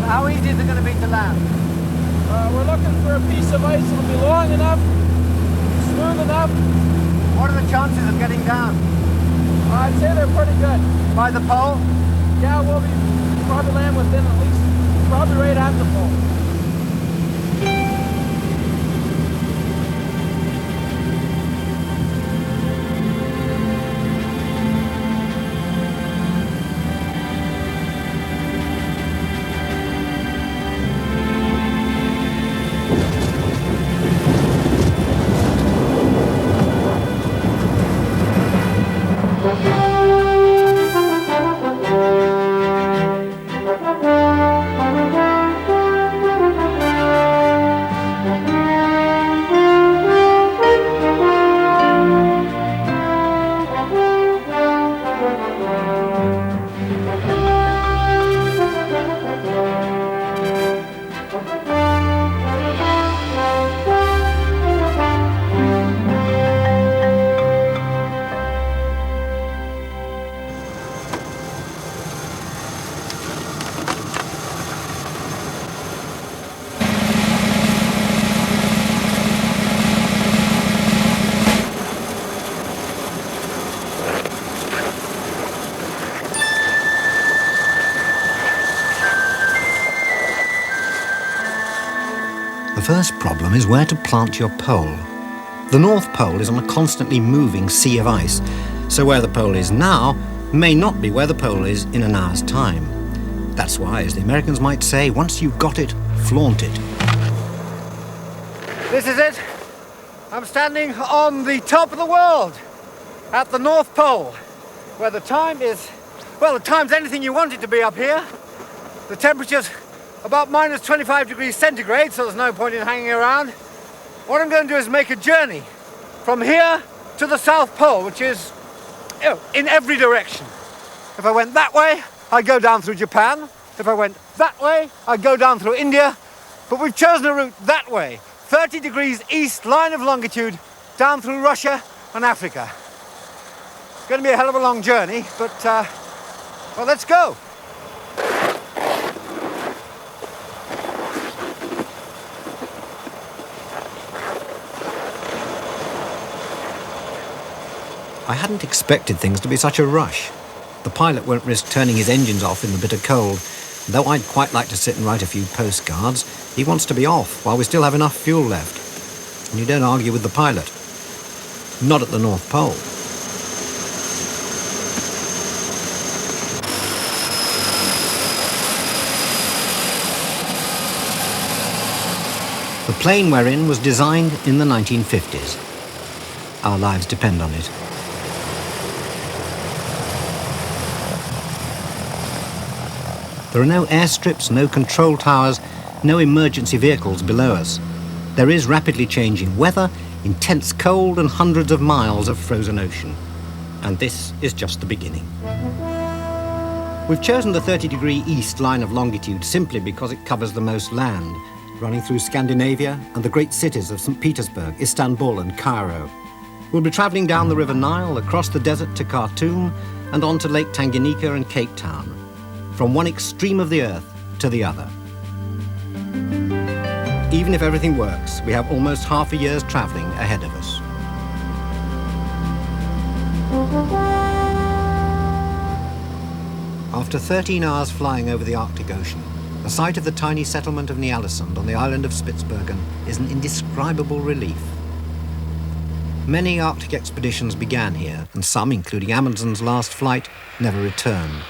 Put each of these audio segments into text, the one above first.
How easy is it going to be to land? We're looking for a piece of ice that'll be long enough, smooth enough. What are the chances of getting down? I'd say they're pretty good. By the pole? Yeah, we'll probably land within at least, probably right at the pole. The first problem is where to plant your pole. The North Pole is on a constantly moving sea of ice, so where the pole is now may not be where the pole is in an hour's time. That's why, as the Americans might say, once you've got it, flaunt it. This is it. I'm standing on the top of the world at the North Pole, where the time is, well, the time's anything you want it to be up here. The temperature's about minus 25 degrees centigrade, so there's no point in hanging around. What I'm going to do is make a journey from here to the South Pole, which is, you know, in every direction. If I went that way, I'd go down through Japan. If I went that way, I'd go down through India. But we've chosen a route that way, 30 degrees east line of longitude, down through Russia and Africa. It's going to be a hell of a long journey, but, well, let's go. I hadn't expected things to be such a rush. The pilot won't risk turning his engines off in the bitter cold. Though I'd quite like to sit and write a few postcards, he wants to be off while we still have enough fuel left. And you don't argue with the pilot. Not at the North Pole. The plane we're in was designed in the 1950s. Our lives depend on it. There are no airstrips, no control towers, no emergency vehicles below us. There is rapidly changing weather, intense cold, and hundreds of miles of frozen ocean. And this is just the beginning. We've chosen the 30-degree east line of longitude simply because it covers the most land, running through Scandinavia and the great cities of St. Petersburg, Istanbul, and Cairo. We'll be travelling down the River Nile, across the desert to Khartoum, and on to Lake Tanganyika and Cape Town. From one extreme of the earth to the other. Even if everything works, we have almost half a year's travelling ahead of us. After 13 hours flying over the Arctic Ocean, the sight of the tiny settlement of Ny-Ålesund on the island of Spitsbergen is an indescribable relief. Many Arctic expeditions began here, and some, including Amundsen's last flight, never returned.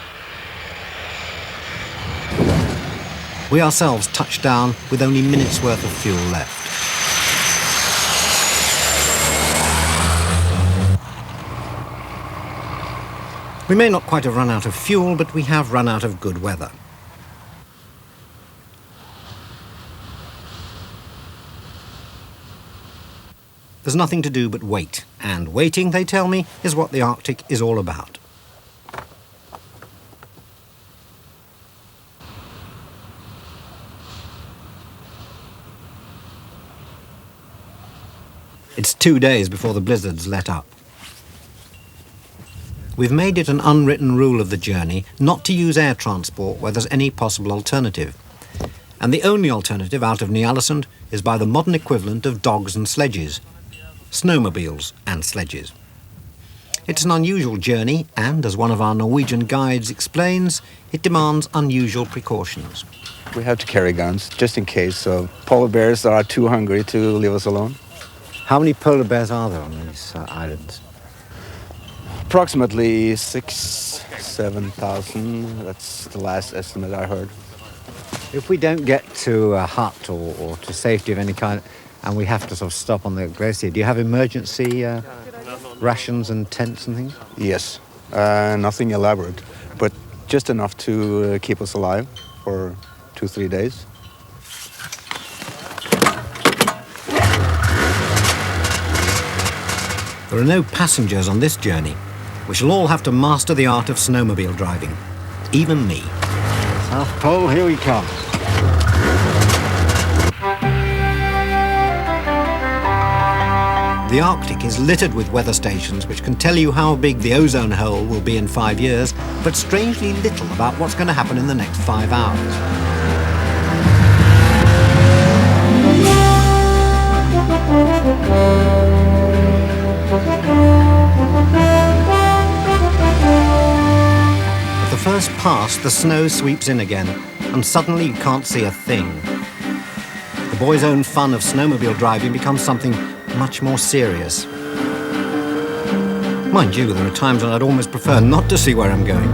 We ourselves touched down with only minutes' worth of fuel left. We may not quite have run out of fuel, but we have run out of good weather. There's nothing to do but wait, and waiting, they tell me, is what the Arctic is all about. It's 2 days before the blizzards let up. We've made it an unwritten rule of the journey not to use air transport where there's any possible alternative. And the only alternative out of Ny-Ålesund is by the modern equivalent of dogs and sledges, snowmobiles and sledges. It's an unusual journey, and as one of our Norwegian guides explains, it demands unusual precautions. We have to carry guns, just in case, so polar bears are too hungry to leave us alone. How many polar bears are there on these islands? Approximately 7,000, that's the last estimate I heard. If we don't get to a hut or to safety of any kind, and we have to sort of stop on the glacier, do you have emergency rations and tents and things? Yes, nothing elaborate, but just enough to keep us alive for 2-3 days. There are no passengers on this journey. We shall all have to master the art of snowmobile driving, even me. South Pole, here we come. The Arctic is littered with weather stations which can tell you how big the ozone hole will be in 5 years, but strangely little about what's going to happen in the next 5 hours. At the first pass, the snow sweeps in again, and suddenly you can't see a thing. The boys' own fun of snowmobile driving becomes something much more serious. Mind you, there are times when I'd almost prefer not to see where I'm going.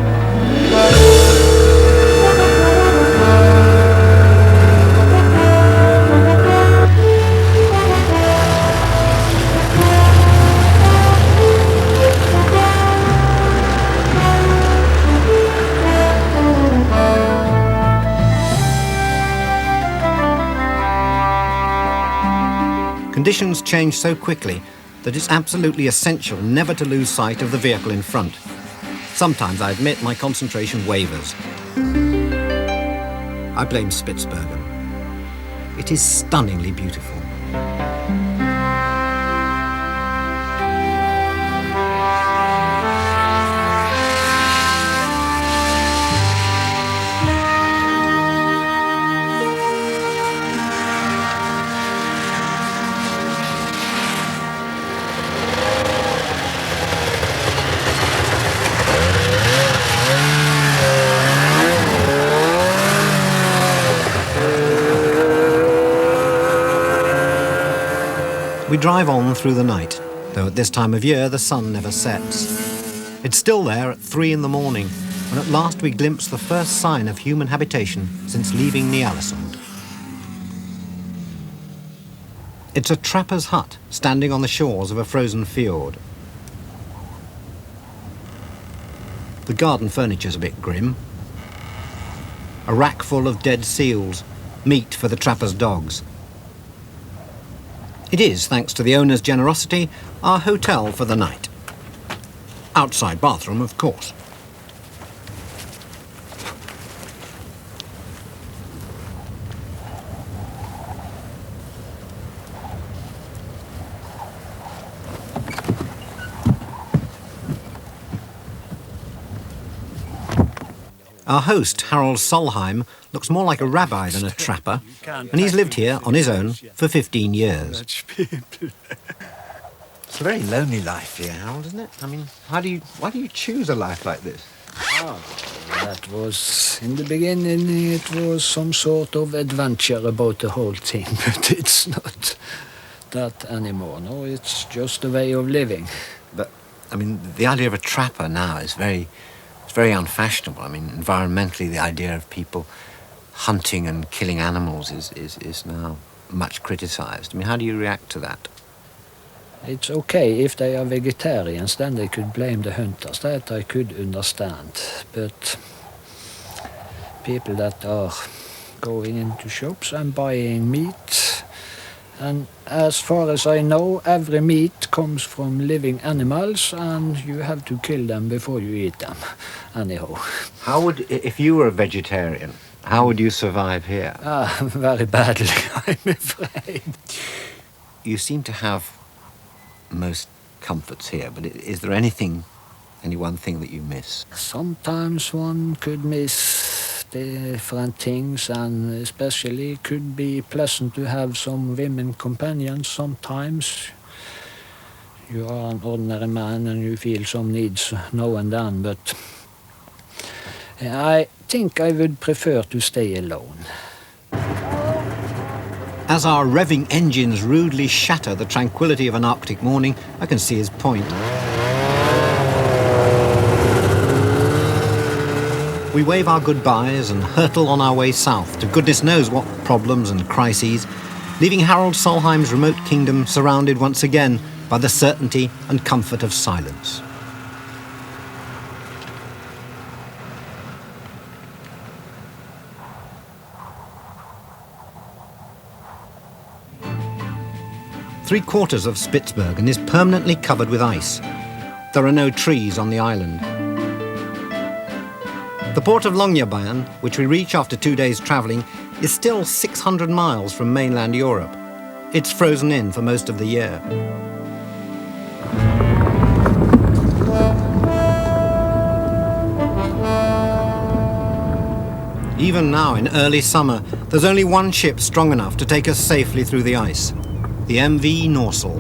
Conditions change so quickly that it's absolutely essential never to lose sight of the vehicle in front. Sometimes, I admit, my concentration wavers. I blame Spitsbergen. It is stunningly beautiful. We drive on through the night, though at this time of year the sun never sets. It's still there at 3 in the morning, when at last we glimpse the first sign of human habitation since leaving Ny-Ålesund. It's a trapper's hut standing on the shores of a frozen fjord. The garden furniture's a bit grim. A rack full of dead seals, meat for the trapper's dogs. It is, thanks to the owner's generosity, our hotel for the night. Outside bathroom, of course. Our host, Harold Solheim, looks more like a rabbi than a trapper, and he's lived here on his own for 15 years. It's a very lonely life here, Harold, isn't it? I mean, why do you choose a life like this? Oh, that was, in the beginning, it was some sort of adventure about the whole thing, but it's not that anymore. No, it's just a way of living. But, I mean, the idea of a trapper now is very unfashionable. I mean, environmentally, the idea of people hunting and killing animals is now much criticised. I mean, how do you react to that? It's okay if they are vegetarians, then they could blame the hunters. That I could understand. But people that are going into shops and buying meat, and as far as I know, every meat comes from living animals, and you have to kill them before you eat them. Anyhow. How would, if you were a vegetarian, how would you survive here? Very badly, I'm afraid. You seem to have most comforts here, but is there any one thing that you miss? Sometimes one could miss different things, and especially could be pleasant to have some women companions sometimes. You are an ordinary man and you feel some needs now and then, but I think I would prefer to stay alone. As our revving engines rudely shatter the tranquility of an Arctic morning, I can see his point. We wave our goodbyes and hurtle on our way south to goodness knows what problems and crises, leaving Harold Solheim's remote kingdom surrounded once again by the certainty and comfort of silence. Three-quarters of Spitsbergen is permanently covered with ice. There are no trees on the island. The port of Longyearbyen, which we reach after 2 days travelling, is still 600 miles from mainland Europe. It's frozen in for most of the year. Even now, in early summer, there's only one ship strong enough to take us safely through the ice. The MV Norsel.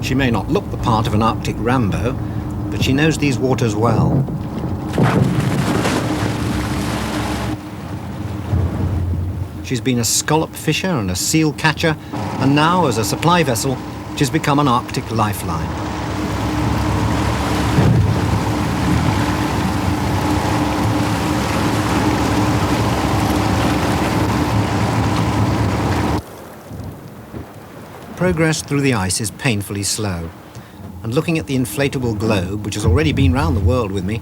She may not look the part of an Arctic Rambo, but she knows these waters well. She's been a scallop fisher and a seal catcher, and now, as a supply vessel, she's become an Arctic lifeline. Progress through the ice is painfully slow, and looking at the inflatable globe, which has already been round the world with me,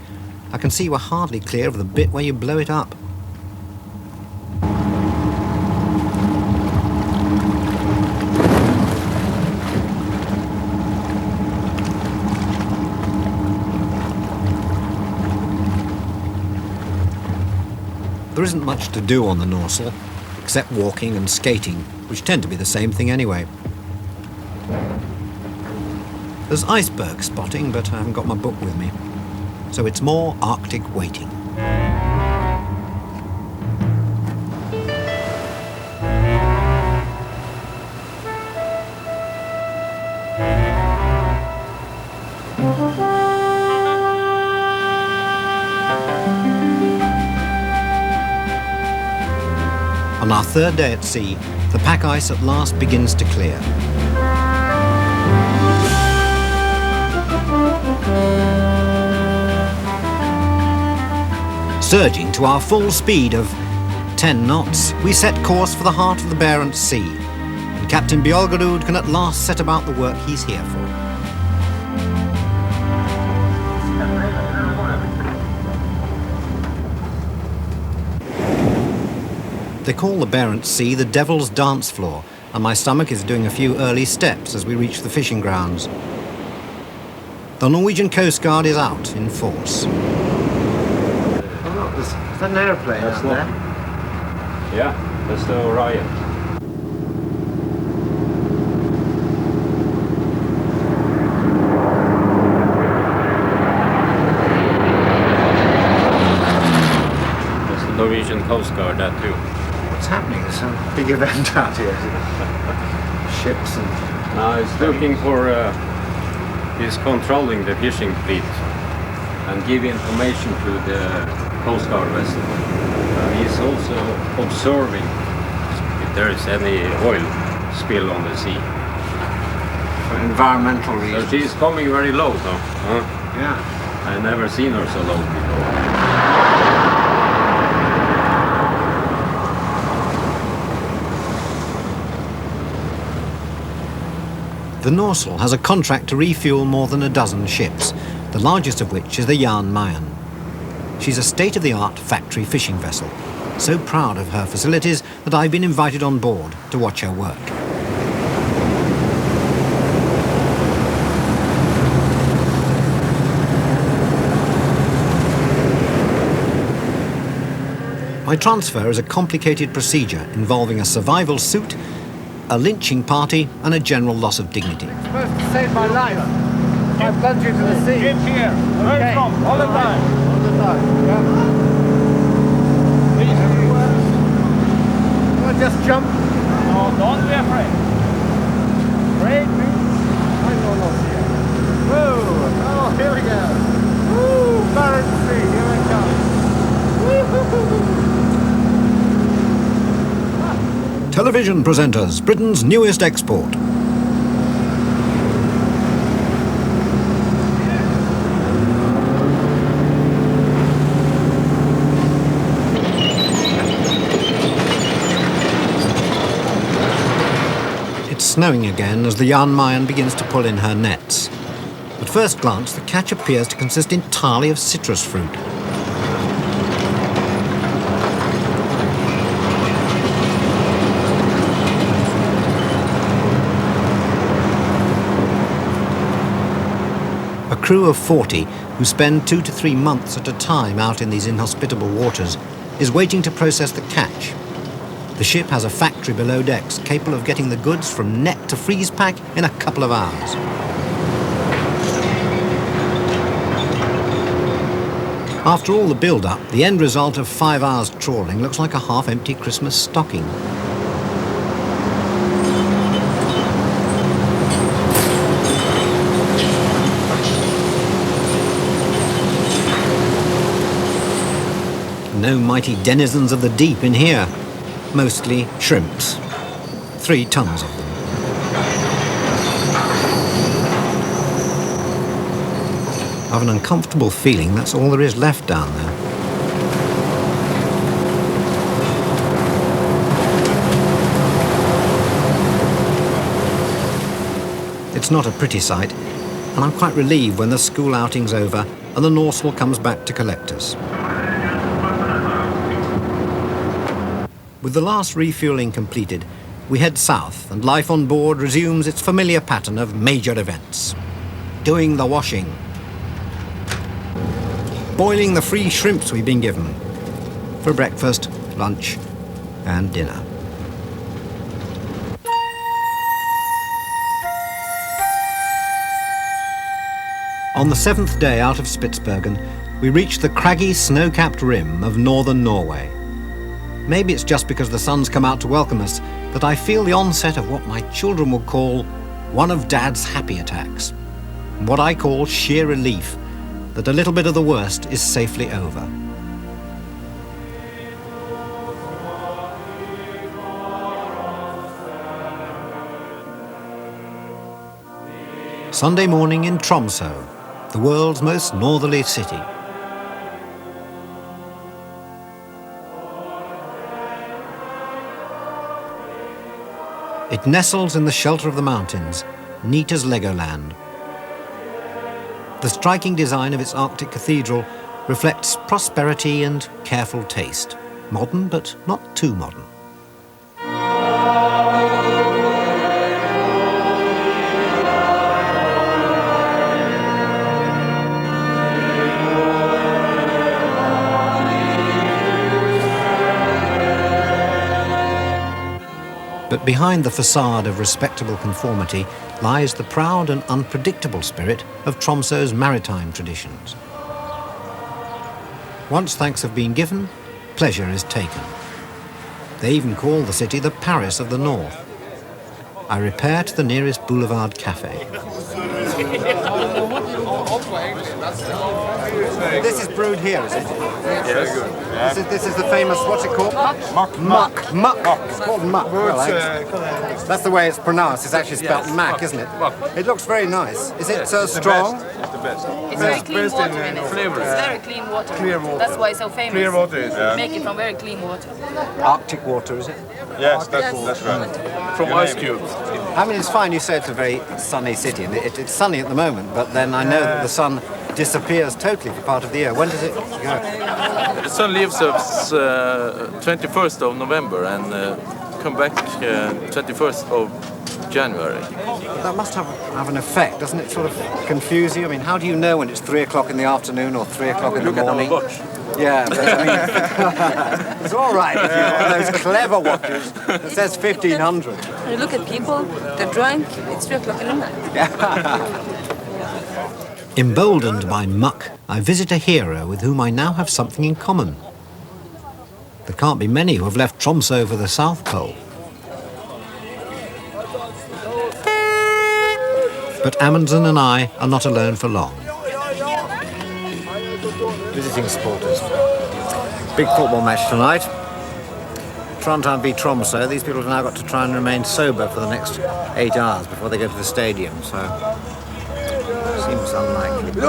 I can see we're hardly clear of the bit where you blow it up. There isn't much to do on the Norsel, except walking and skating, which tend to be the same thing anyway. There's iceberg spotting, but I haven't got my book with me. So it's more Arctic waiting. On our third day at sea, the pack ice at last begins to clear. Surging to our full speed of 10 knots, we set course for the heart of the Barents Sea, and Captain Bjolgerud can at last set about the work he's here for. They call the Barents Sea the Devil's Dance Floor, and my stomach is doing a few early steps as we reach the fishing grounds. The Norwegian Coast Guard is out in force. Oh, look, there's an aeroplane out there. Yeah, that's the Orion. That's the Norwegian Coast Guard, that too. What's happening? There's some big event out here. Ships and... Now he's looking for, he's controlling the fishing fleet and give information to the Coast Guard vessel. He's also observing if there is any oil spill on the sea. For environmental reasons. So she's coming very low though. Huh? Yeah. I've never seen her so low before. The Norsel has a contract to refuel more than a dozen ships, the largest of which is the Jan Mayen. She's a state-of-the-art factory fishing vessel, so proud of her facilities that I've been invited on board to watch her work. My transfer is a complicated procedure involving a survival suit, a lynching party, and a general loss of dignity. It's supposed to save my life. I plunge into the sea. Get here. Where Okay. from? All the time. All the time. Yeah. Please. I'll just jump. No, don't be afraid. Afraid me? I'm not here. Whoa! Oh, here we go. Woo! Barren Sea. Here it comes. Woo-hoo-hoo-hoo. Television presenters, Britain's newest export. It's snowing again as the Jan Mayen begins to pull in her nets. At first glance, the catch appears to consist entirely of citrus fruit. A crew of 40, who spend 2 to 3 months at a time out in these inhospitable waters, is waiting to process the catch. The ship has a factory below decks capable of getting the goods from net to freeze pack in a couple of hours. After all the build-up, the end result of 5 hours trawling looks like a half-empty Christmas stocking. No mighty denizens of the deep in here. Mostly shrimps. 3 tons of them. I've an uncomfortable feeling that's all there is left down there. It's not a pretty sight, and I'm quite relieved when the school outing's over and the Norswell comes back to collect us. With the last refuelling completed, we head south and life on board resumes its familiar pattern of major events. Doing the washing. Boiling the free shrimps we've been given. For breakfast, lunch and dinner. On the 7th day out of Spitsbergen, we reach the craggy, snow-capped rim of northern Norway. Maybe it's just because the sun's come out to welcome us that I feel the onset of what my children would call one of Dad's happy attacks. What I call sheer relief that a little bit of the worst is safely over. Sunday morning in Tromsø, the world's most northerly city. It nestles in the shelter of the mountains, neat as Legoland. The striking design of its Arctic cathedral reflects prosperity and careful taste. Modern, but not too modern. But behind the facade of respectable conformity lies the proud and unpredictable spirit of Tromsø's maritime traditions. Once thanks have been given, pleasure is taken. They even call the city the Paris of the North. I repair to the nearest boulevard cafe. This is brewed here, is it? Yes. This is the famous, what's it called? Muck. It's called muck. Well, that's the way it's pronounced. It's actually spelled mac, isn't it? It looks very nice. Is it strong? It's the best. It's very clean water in it. flavor. It's very clean water. Clear water. That's why it's so famous. Clear water is Make it from very clean water. Arctic water, is it? Yes, that's right. From ice cubes. I mean, it's fine. You say it's a very sunny city, and it's sunny at the moment, but then I know that the sun disappears totally for part of the year. When does it go? The sun leaves us 21st of November and come back 21st of January. That must have an effect, doesn't it? Sort of confuse you. I mean, how do you know when it's 3 o'clock in the afternoon or 3 o'clock in the Look at our morning? watch. Yeah, but I mean, it's all right if you've got those clever watches that says 1500. You look at people, they're drunk, it's 3 o'clock in the night. Emboldened by muck, I visit a hero with whom I now have something in common. There can't be many who have left Tromsø for the South Pole. But Amundsen and I are not alone for long. Visiting supporters. Big football match tonight. Trondheim v Tromsø. These people have now got to try and remain sober for the next 8 hours before they go to the stadium, so seems unlikely.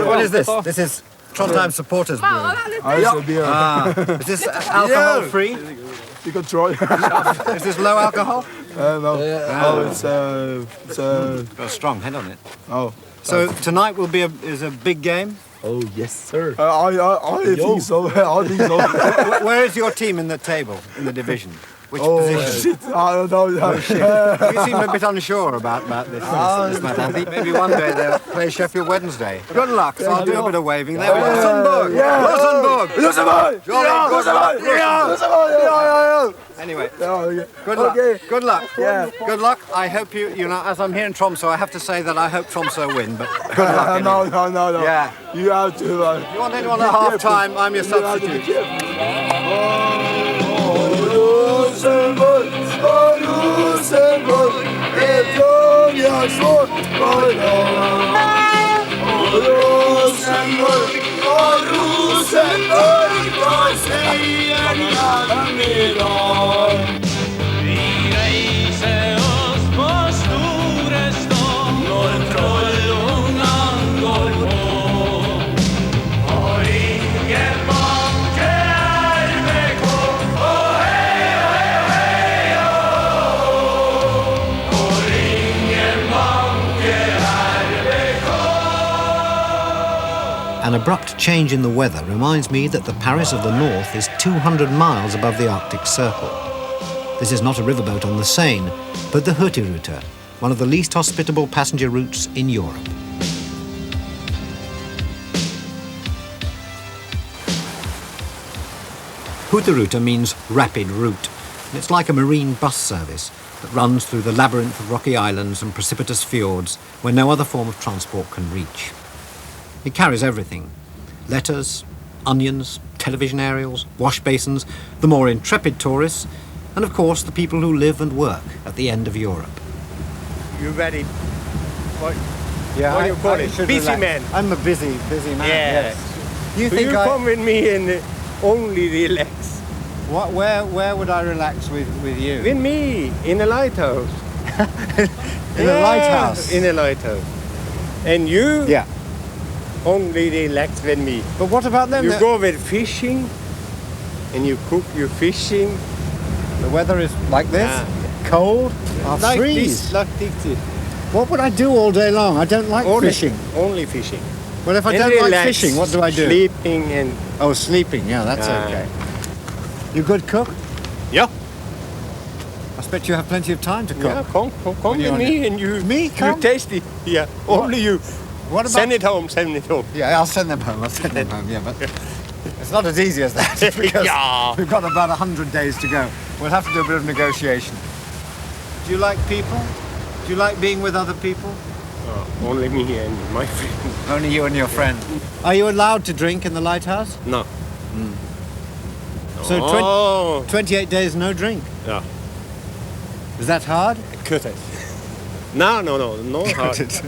What is this? This is Trondheim supporters brew. Is this alcohol free? You can try. Is this low alcohol? No. It's Got a strong head on it. Oh. So tonight will be is a big game. Oh yes, sir. I think so. I think so. Where is your team in the table, in the division? Which position? Shit. I don't know. You seem a bit unsure about this matter. I think maybe one day they'll play Sheffield Wednesday. Good luck. So I'll do a bit of waving there. Rosenborg! Rosenborg! Anyway, good luck. Good luck. Yeah. Good luck. I hope you know, as I'm here in Tromsø, I have to say that I hope Tromsø win, but good luck. Anyway. No. Yeah. You have to. You want anyone at half time? I'm your substitute. An abrupt change in the weather reminds me that the Paris of the North is 200 miles above the Arctic Circle. This is not a riverboat on the Seine, but the Hurtigrute, one of the least hospitable passenger routes in Europe. Hurtigrute means rapid route, and it's like a marine bus service that runs through the labyrinth of rocky islands and precipitous fjords where no other form of transport can reach. It carries everything: letters, onions, television aerials, wash basins, the more intrepid tourists, and of course the people who live and work at the end of Europe. You ready? What? Yeah, What do you call it? Busy Relax. man. I'm a busy man. Yes. You So think you come with me and only relax. Where would I relax with you? With me in a lighthouse. In a lighthouse. In a lighthouse. And you Yeah. only relax with me. But what about them? You go with fishing and you cook your fishing. The weather is like this, Yeah. cold. I'll Like freeze. this, like this. What would I do all day long? I don't like fishing. Only fishing. Well, if I And don't like relax, fishing, what do I do? Sleeping and Oh, sleeping. Yeah, that's Ah. okay. You good cook? yeah. I expect you have plenty of time to cook. Yeah, come When you're with on me and you Me? you Come? taste it. Yeah. Only you. What about? Send it home. Yeah, I'll send them home. I'll send them home. Yeah, but it's not as easy as that because Yeah. we've got about 100 days to go. We'll have to do a bit of negotiation. Do you like people? Do you like being with other people? Only me and my friend. Only you and your friend. Are you allowed to drink in the lighthouse? No. So Oh. 28 days no drink. Yeah. Is that hard? Cut it. No hard. it.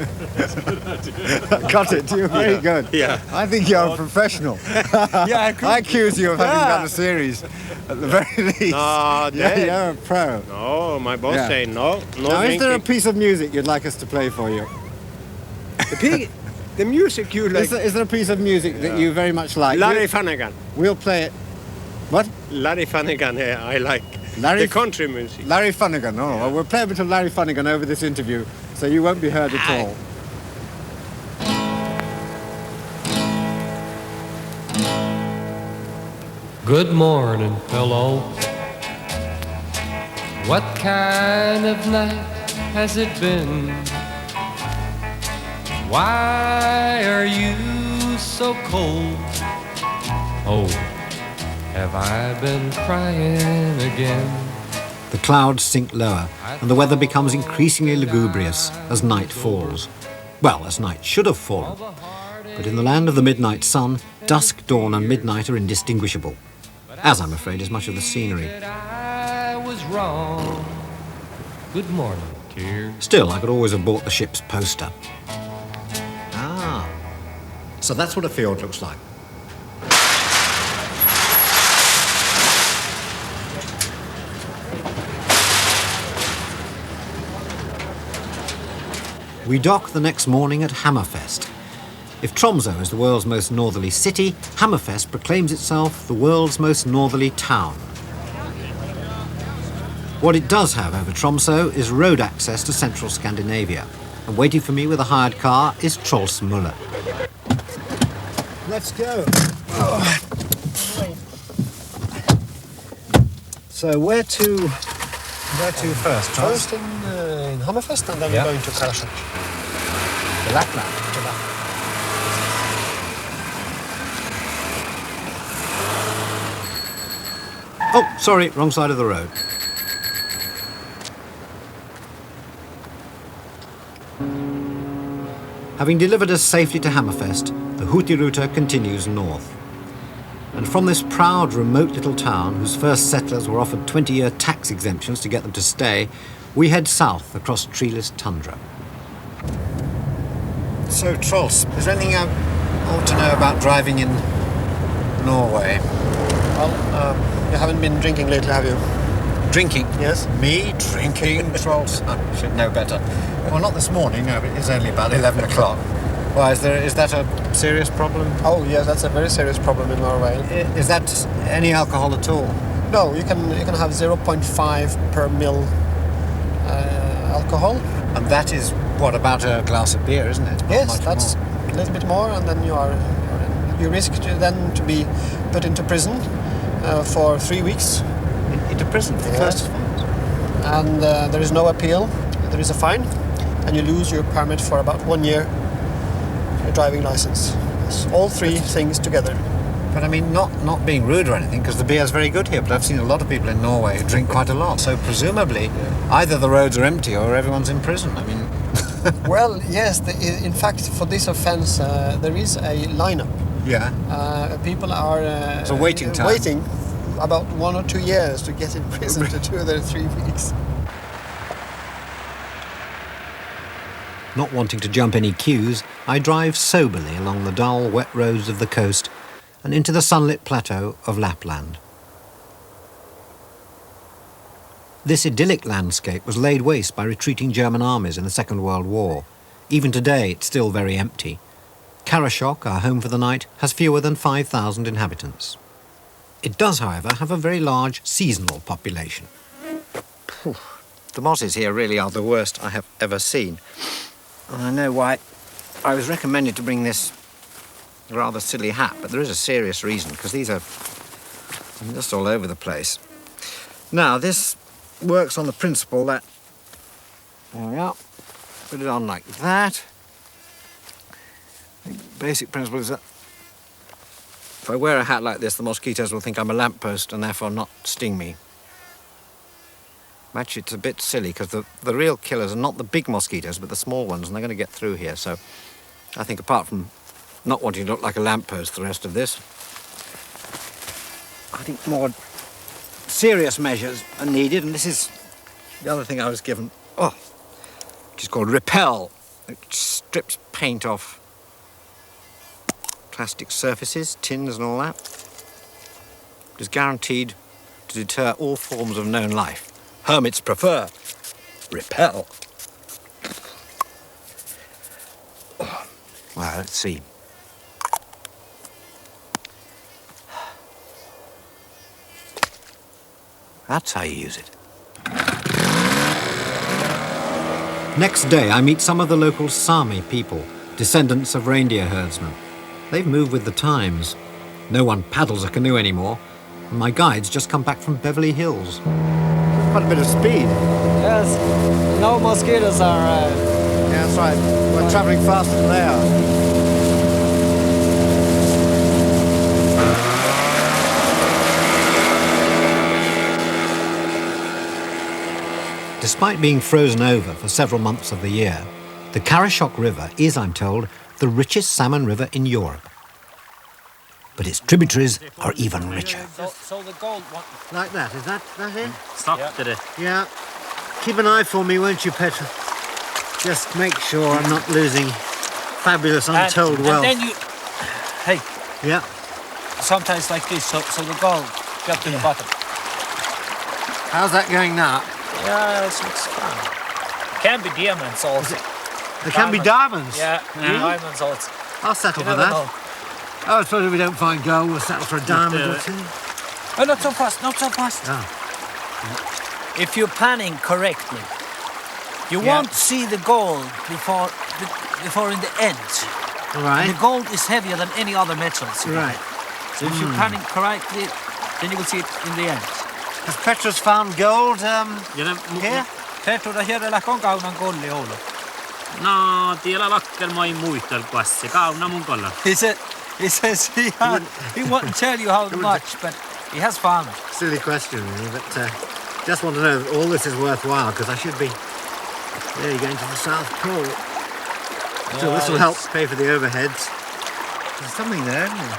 Got it. You're very good. Yeah. I think you're a professional. Yeah, I accuse you of having Yeah. done a series, at the very least. No, Yeah, Dad. you're a pro. No, my boss Yeah. say no Now, is there a drinking. piece of music you'd like us to play for you? The music you like. Is there a piece of music that you very much like? Larry Flanagan. We'll play it. What? Larry Flanagan, I like. Larry The country music. Larry Flanagan. Oh, well, we'll play a bit of Larry Flanagan over this interview, so you won't be heard at all. Good morning, fellow. What kind of night has it been? Why are you so cold. Oh, have I been crying again? The clouds sink lower, and the weather becomes increasingly lugubrious as night falls. Well, as night should have fallen. But in the land of the midnight sun, dusk, dawn and midnight are indistinguishable. As, I'm afraid, is much of the scenery. I was wrong. Good morning, dear. Still, I could always have bought the ship's poster. Ah, so that's what a fjord looks like. We dock the next morning at Hammerfest. If Tromsø is the world's most northerly city, Hammerfest proclaims itself the world's most northerly town. What it does have over Tromsø is road access to central Scandinavia, and waiting for me with a hired car is Troels Muller. Let's go. So where to first? First in Hammerfest, and then we're going to Karasjok. To Lapland. Oh, sorry, wrong side of the road. Having delivered us safely to Hammerfest, the Hurtigrute continues north. And from this proud, remote little town, whose first settlers were offered 20-year tax exemptions to get them to stay, we head south across treeless tundra. So, Troels, is there anything I ought to know about driving in Norway? Well, you haven't been drinking lately, have you? Drinking? Yes. Me drinking, Troels? I should know better. Well, not this morning, no, but it's only about 11 o'clock. Why, is that a serious problem? Oh, yes, that's a very serious problem in Norway. Is that any alcohol at all? No, you can have 0.5 per mil alcohol. And that is, what, about a glass of beer, isn't it? Not Yes, much that's more. a little bit more, and then you risk to be put into prison for 3 weeks. Into prison for first offence? And there is no appeal. There is a fine, and you lose your permit for about 1 year. Your driving license. It's all three things together. But I mean, not being rude or anything, because the beer's very good here, but I've seen a lot of people in Norway who drink quite a lot. So presumably, either the roads are empty or everyone's in prison. I mean... Well, yes, in fact, for this offence, there is a lineup. Yeah. People are it's a waiting time. Waiting about 1 or 2 years to get in prison to do their 3 weeks. Not wanting to jump any queues, I drive soberly along the dull, wet roads of the coast and into the sunlit plateau of Lapland. This idyllic landscape was laid waste by retreating German armies in the Second World War. Even today, it's still very empty. Karasjok, our home for the night, has fewer than 5,000 inhabitants. It does, however, have a very large seasonal population. The mosses here really are the worst I have ever seen. And I know why I was recommended to bring this rather silly hat, but there is a serious reason, because these are just all over the place. Now, this works on the principle that, there we are, put it on like that. The basic principle is that if I wear a hat like this, the mosquitoes will think I'm a lamppost and therefore not sting me. Actually, it's a bit silly, because the real killers are not the big mosquitoes, but the small ones, and they're going to get through here. So I think apart from not wanting to look like a lamppost, the rest of this, I think more serious measures are needed. And this is the other thing I was given, which is called Repel. It strips paint off plastic surfaces, tins and all that. It is guaranteed to deter all forms of known life. Hermits prefer Repel. Well, let's see. That's how you use it. Next day, I meet some of the local Sami people, descendants of reindeer herdsmen. They've moved with the times. No one paddles a canoe anymore, and my guide's just come back from Beverly Hills. Quite a bit of speed. Yes, no mosquitoes are... Yeah, that's right. We're travelling faster than they are. Despite being frozen over for several months of the year, the Karasjok River is, I'm told, the richest salmon river in Europe. But its tributaries are even richer. So the gold one. Like that, is that it? Sakte det. Yeah. Keep an eye for me, won't you, Petra? Just make sure I'm not losing fabulous untold wealth. And then you... Hey. Yeah. Sometimes like this, so the gold drop to the bottom. How's that going now? Yeah, it's fine. Can be diamonds also. There can be diamonds? Yeah, diamonds also. I'll settle You for never that. know. Oh, I suppose if we don't find gold, we'll settle for a diamond or two. Oh, not so fast, not so fast. Oh. If you're panning correctly, you won't see the gold before in the end. Right. The gold is heavier than any other metals. Right. So if you're panning correctly, then you will see it in the end. Has Petra's found gold here? Petra, here on kaunan golli ollut. No, tiellä lakkelmoi muistel passi. Kauna mun kolla. He says he won't tell you how much, but he has found. Silly question, really, but just want to know that all this is worthwhile, because I should be really going to the South Pole. So this will help pay for the overheads. There's something there, isn't there?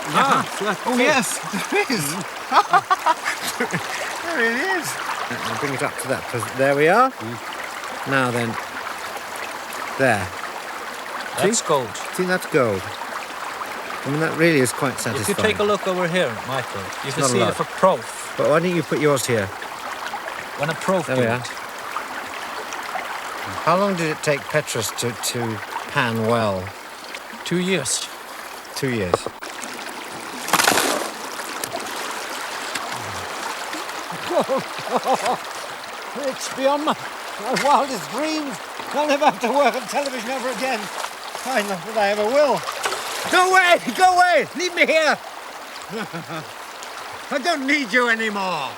Oh, yes, there is. There it is. I'll bring it up to that. There we are. Now then, there. That's gold. See, that's gold. I mean, that really is quite satisfying. If you take a look over here, Michael, you can see it for proof. But why don't you put yours here? When a proof. There we are. How long did it take Petrus to pan well? 2 years. 2 years. It's beyond my wildest dreams. I'll never have to work on television ever again. I know that I ever will. Go away! Go away! Leave me here! I don't need you anymore.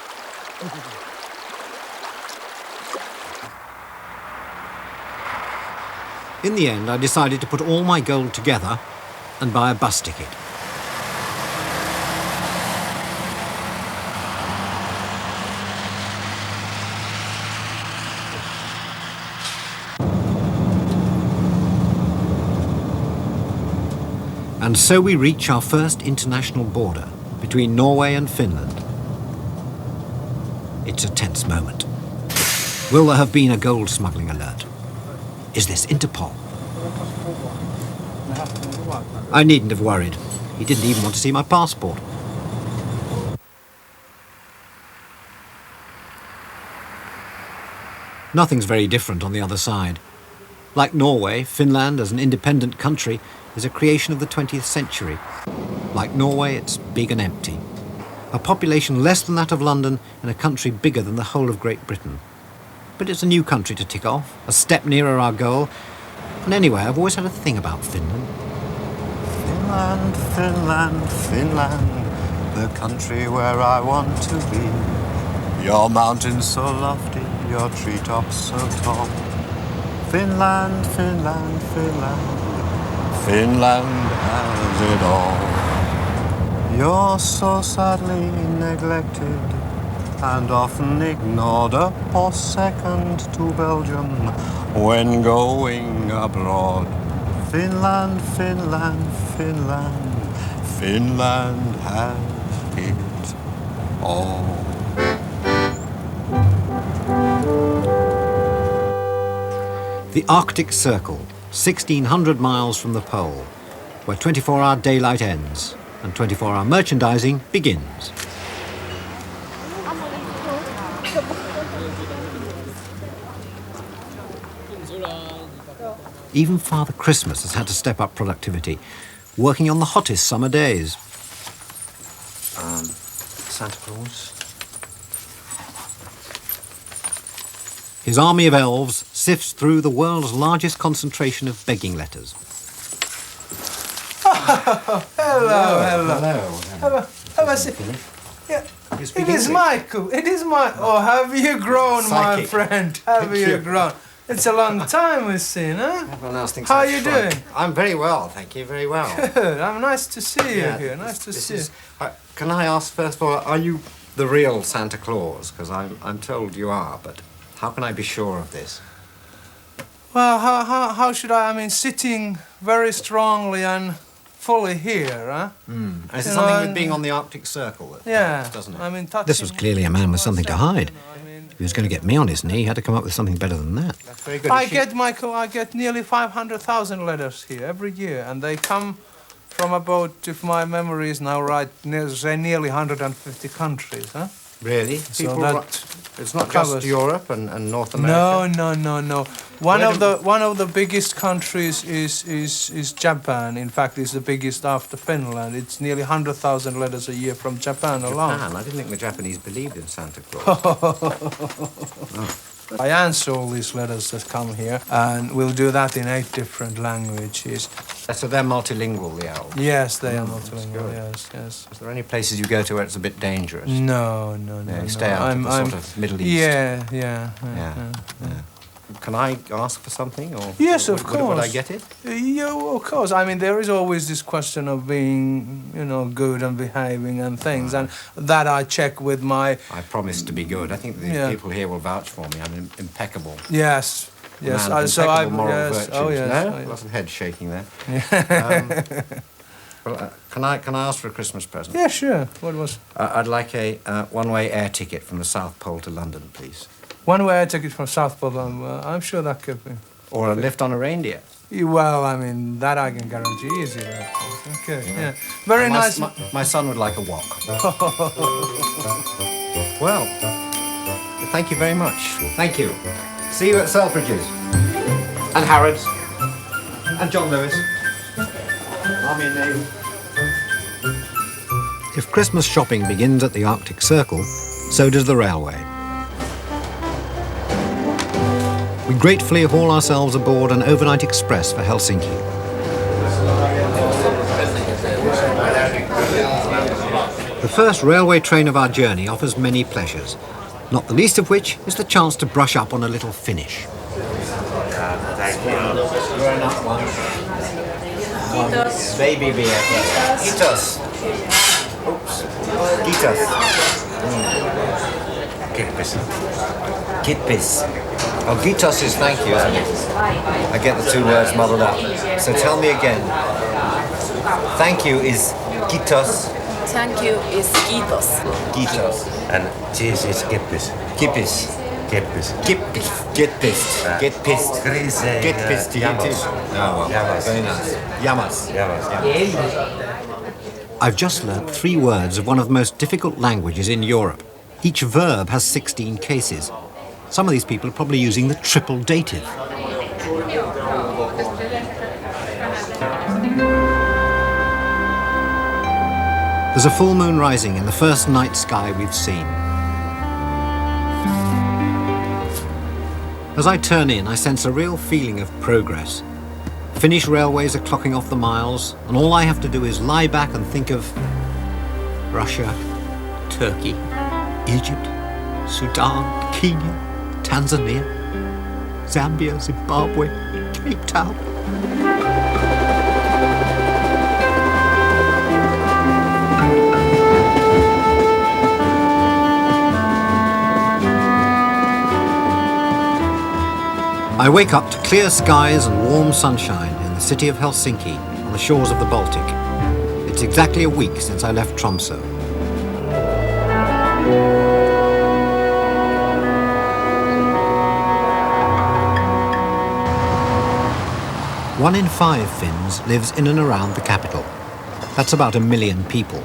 In the end, I decided to put all my gold together and buy a bus ticket. And so we reach our first international border between Norway and Finland. It's a tense moment. Will there have been a gold smuggling alert? Is this Interpol? I needn't have worried. He didn't even want to see my passport. Nothing's very different on the other side. Like Norway, Finland, as an independent country, is a creation of the 20th century. Like Norway, it's big and empty. A population less than that of London and a country bigger than the whole of Great Britain. But it's a new country to tick off, a step nearer our goal. And anyway, I've always had a thing about Finland. Finland, Finland, Finland, the country where I want to be. Your mountains so lofty, your treetops so tall. Finland, Finland, Finland, Finland has it all. You're so sadly neglected and often ignored, a poor second to Belgium when going abroad. Finland, Finland, Finland, Finland has it all. The Arctic Circle, 1,600 miles from the pole, where 24-hour daylight ends and 24-hour merchandising begins. Even Father Christmas has had to step up productivity, working on the hottest summer days. Santa Claus. His army of elves sifts through the world's largest concentration of begging letters. Hello. Yeah. It is Michael. It is my. Oh, have you grown, Psychic. my friend? Have you grown? It's a long time we've seen, huh? Everyone else thinks How I'm are you shrunk. doing? I'm very well, thank you, very well. Good. I'm nice to see you Yeah, here. Nice to this see you. is- can I ask, first of all, are you the real Santa Claus? Because I'm told you are, but how can I be sure of this? Well, how should I? I mean, sitting very strongly and fully here, huh? Is it something with being on the Arctic Circle that helps, doesn't it? I mean, This was clearly a man with something to hide. If he was going to get me on his knee, he had to come up with something better than that. That's very good. I get nearly 500,000 letters here every year, and they come from about, if my memory is now right, nearly 150 countries, huh? Really? So it's not just Europe and North America? No. One of the biggest countries is Japan. In fact, it's the biggest after Finland. It's nearly 100,000 letters a year from Japan alone. Japan? I didn't think the Japanese believed in Santa Claus. I answer all these letters that come here, and we'll do that in 8 different languages. So they're multilingual, the elves? Yes, they are multilingual, yes. Is there any places you go to where it's a bit dangerous? No. You stay out of the sort of Middle East? Yeah. Can I ask for something? Or yes, of course. Would I get it? Yeah, of course. I mean, there is always this question of being, good and behaving and things, and that I check with my... I promise to be good. I think the people here will vouch for me. I'm impeccable. Yes. Impeccable moral virtues. Oh, yes. No? Oh, yes. Lots of head shaking there. Well, can I ask for a Christmas present? Yeah, sure. What was? I'd like a one-way air ticket from the South Pole to London, please. One-way air ticket from South Pole. I'm sure that could be. Or a lift on a reindeer. Well, I mean, that I can guarantee easily. Okay, yeah. Very nice. My son would like a walk. Well, thank you very much. Thank you. See you at Selfridges. And Harrods. And John Lewis. Army and Navy. If Christmas shopping begins at the Arctic Circle, so does the railway. We gratefully haul ourselves aboard an overnight express for Helsinki. The first railway train of our journey offers many pleasures, not the least of which is the chance to brush up on a little Finnish. Thank you. Grown-up one. Baby beer. Kiitos. Oops. Kiitos. Kippis. Kippis. Oh, kiitos is thank you, isn't it? I get the 2 words muddled up. So tell me again. Thank you is kiitos. Thank you is kiitos. Kiitos. And cheese is kippis. Kippis. Kippis. Kippis. Get pissed. Get pissed. Get pissed to you too. Oh, well, very nice. Yamas. I've just learnt 3 words of one of the most difficult languages in Europe. Each verb has 16 cases. Some of these people are probably using the triple dative. There's a full moon rising in the first night sky we've seen. As I turn in, I sense a real feeling of progress. Finnish railways are clocking off the miles, and all I have to do is lie back and think of Russia, Turkey, Egypt, Sudan, Kenya, Tanzania, Zambia, Zimbabwe, Cape Town. I wake up to clear skies and warm sunshine in the city of Helsinki on the shores of the Baltic. It's exactly a week since I left Tromsø. One in 5 Finns lives in and around the capital. That's about 1 million people.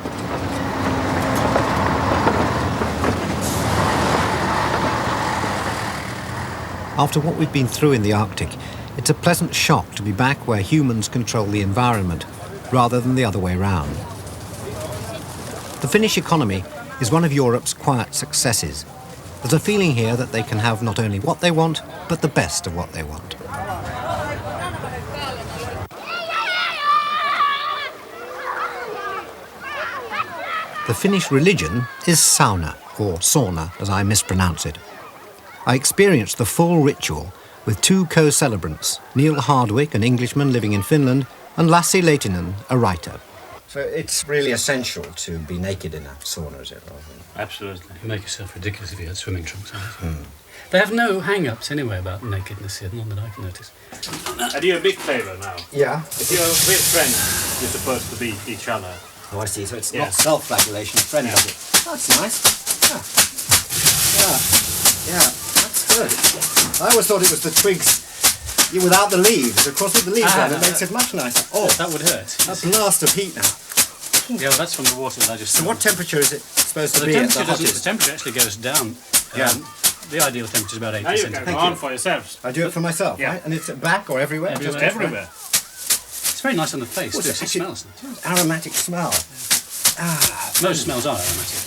After what we've been through in the Arctic, it's a pleasant shock to be back where humans control the environment, rather than the other way round. The Finnish economy is one of Europe's quiet successes. There's a feeling here that they can have not only what they want, but the best of what they want. The Finnish religion is sauna, or sauna as I mispronounce it. I experienced the full ritual with 2 co-celebrants, Neil Hardwick, an Englishman living in Finland, and Lassi Leitinen, a writer. So it's really essential to be naked in a sauna, is it? Absolutely. You make yourself ridiculous if you had swimming trunks on. They have no hang-ups anyway about nakedness here, none that I can notice. I do you a big favour now. Yeah. If you're with friends, you're supposed to beat each other. Oh, I see. So it's not self-flagellation, a friend does it. That's nice. Yeah, that's good. I always thought it was the twigs without the leaves. Of course, with the leaves on, it makes it much nicer. Oh, that would hurt. A blast of heat now. Yeah, well, that's from the water that I just... So what temperature is it supposed to the be temperature at the hottest? The temperature actually goes down. Yeah. The ideal temperature is about 80 Now you centigrades. can go on for yourselves. I do it for myself, right? And it's back or everywhere? Just everywhere. It's very nice on the face, too. It smells nice. Aromatic smell. Most smells are aromatic.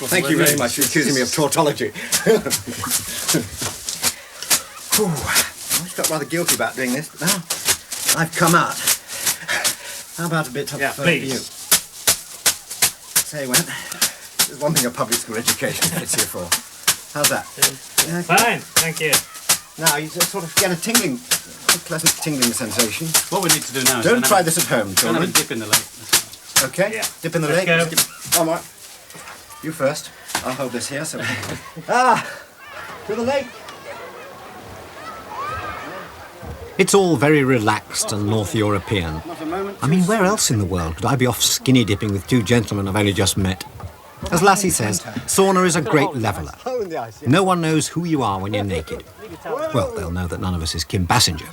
Thank you very much for accusing me of tautology. I always felt rather guilty about doing this, but now I've come out. How about a bit of please. you? Say when. There's one thing a public school education fits here for. How's that? Fine, thank you. Now you just sort of get a tingling, a pleasant tingling sensation. What we need to do now is... Don't try this at home, Don't have children. a dip in the lake. Okay? Yeah. Dip in the Let's lake. go. All right. You first. I'll hold this here, so... to the lake. It's all very relaxed and North European. I mean, where else in the world could I be off skinny dipping with two gentlemen I've only just met? As Lassie says, sauna is a great leveller. No one knows who you are when you're naked. Well, they'll know that none of us is Kim Basinger.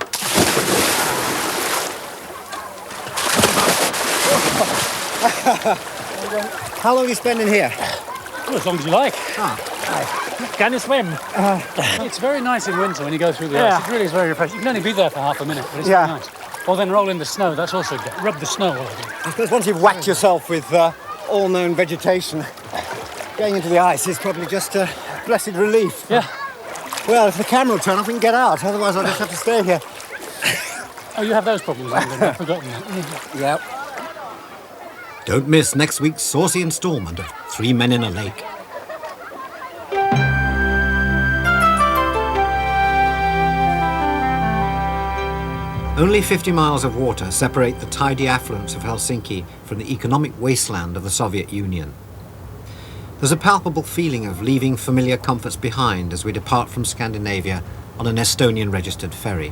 How long are you spending here? Well, as long as you like. Can you swim? It's very nice in winter when you go through the ice. It really is very refreshing. You can only be there for half a minute, but it's very nice. Or then roll in the snow, that's also good. Rub the snow all over. I suppose once you've whacked yourself with all known vegetation, going into the ice is probably just a blessed relief. Yeah. Well, if the camera will turn off, we can get out. Otherwise, I'll just have to stay here. Oh, you have those problems, I've forgotten that. Yep. Don't miss next week's saucy instalment of Three Men in a Lake. Only 50 miles of water separate the tidy affluence of Helsinki from the economic wasteland of the Soviet Union. There's a palpable feeling of leaving familiar comforts behind as we depart from Scandinavia on an Estonian-registered ferry.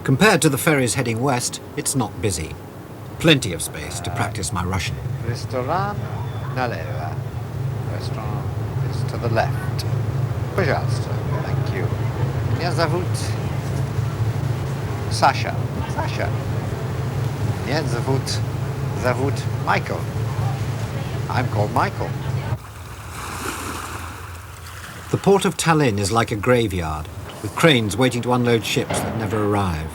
Compared to the ferries heading west, it's not busy. Plenty of space to practice my Russian. Restaurant налево. Restaurant is to the left. Пожалуйста. Thank you. Меня зовут Sasha. Sasha. Меня зовут Michael. I'm called Michael. The port of Tallinn is like a graveyard, with cranes waiting to unload ships that never arrive.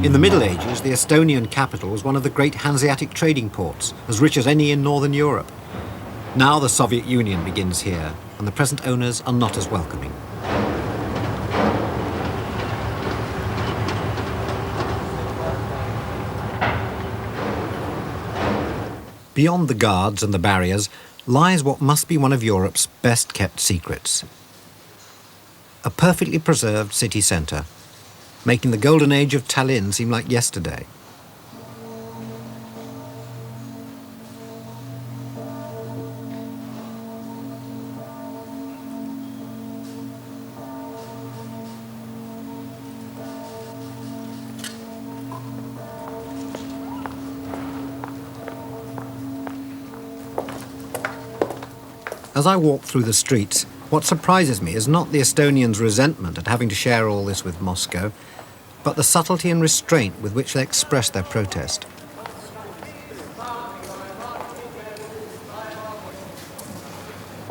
In the Middle Ages, the Estonian capital was one of the great Hanseatic trading ports, as rich as any in Northern Europe. Now the Soviet Union begins here, and the present owners are not as welcoming. Beyond the guards and the barriers lies what must be one of Europe's best-kept secrets. A perfectly preserved city centre, making the golden age of Tallinn seem like yesterday. As I walk through the streets, what surprises me is not the Estonians' resentment at having to share all this with Moscow, but the subtlety and restraint with which they express their protest.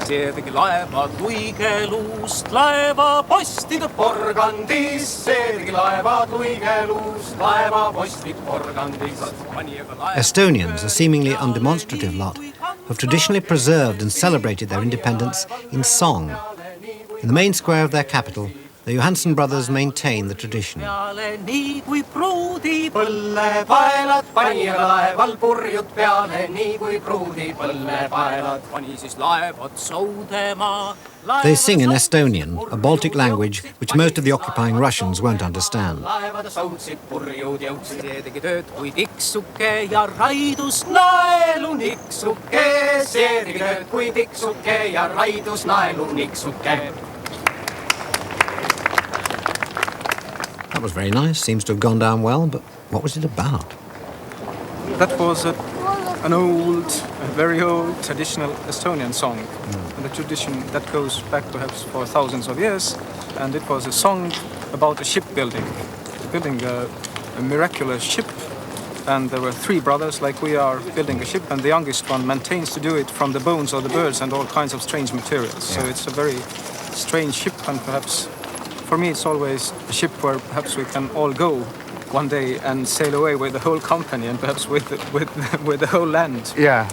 See tegi laevad luigeluust, laevapostid porgandis. See tegi laevad luigeluust, laevapostid porgandis. Estonians, a seemingly undemonstrative lot, have traditionally preserved and celebrated their independence in song, In the main square of their capital, the Johansen brothers maintain the tradition. Nii kui pruudi põllepaelad pani laeval purjud peale, nii kui pruudi põllepaelad pani siis laevad soudema. They sing in Estonian, a Baltic language which most of the occupying Russians won't understand. Laevade soudsid purjud jõudsid, see tegi tööd kui tiksuke ja raidus naelu niksuke. See tegi tööd kui tiksuke ja raidus naelu niksuke. That was very nice, seems to have gone down well, but what was it about? That was an old, a very old traditional Estonian song. And the tradition that goes back perhaps for thousands of years. And it was a song about a shipbuilding, building a miraculous ship. And there were three brothers, like we are, building a ship, and the youngest one maintains to do it from the bones of the birds and all kinds of strange materials. So it's a very strange ship, and perhaps for me it's always a ship where perhaps we can all go one day and sail away with the whole company and perhaps with the whole land. Yeah.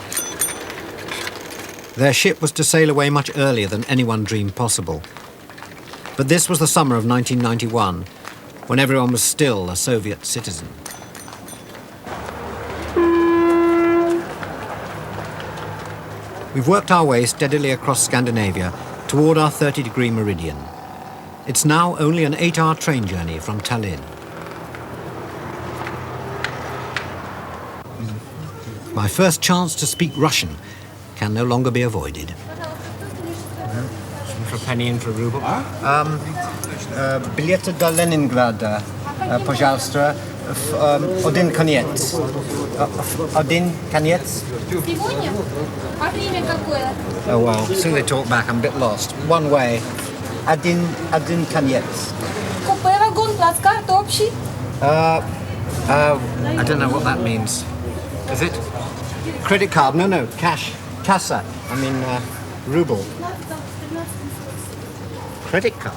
Their ship was to sail away much earlier than anyone dreamed possible. But this was the summer of 1991, when everyone was still a Soviet citizen. We've worked our way steadily across Scandinavia toward our 30-degree meridian. It's now only an 8-hour train journey from Tallinn. My first chance to speak Russian can no longer be avoided. For a penny and for a ruble. Билеты до Ленинграда, пожалуйста, один конец. Один конец. Сегодня? А время какое? Oh well, soon they talk back, I'm a bit lost. One way. Один конец. Купе, вагон, плацкарт, общий? I don't know what that means. Is it? Credit card? No, cash. Kassa. I mean, ruble. Credit card?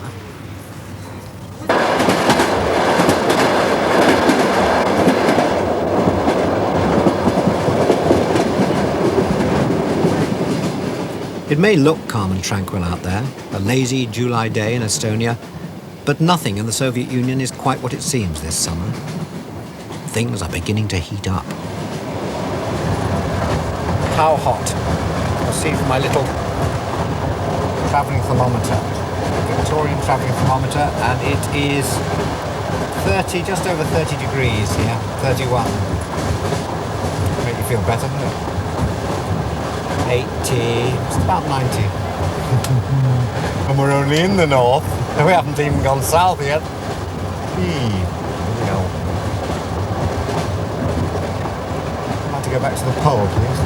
It may look calm and tranquil out there, a lazy July day in Estonia, but nothing in the Soviet Union is quite what it seems this summer. Things are beginning to heat up. How hot? I'll see from my little travelling thermometer. Victorian travelling thermometer, and it is 30, just over 30 degrees here, 31. Make you feel better, doesn't it? 80, it's about 90. And we're only in the north, and we haven't even gone south yet. Here we go. I'd like to go back to the pole, please.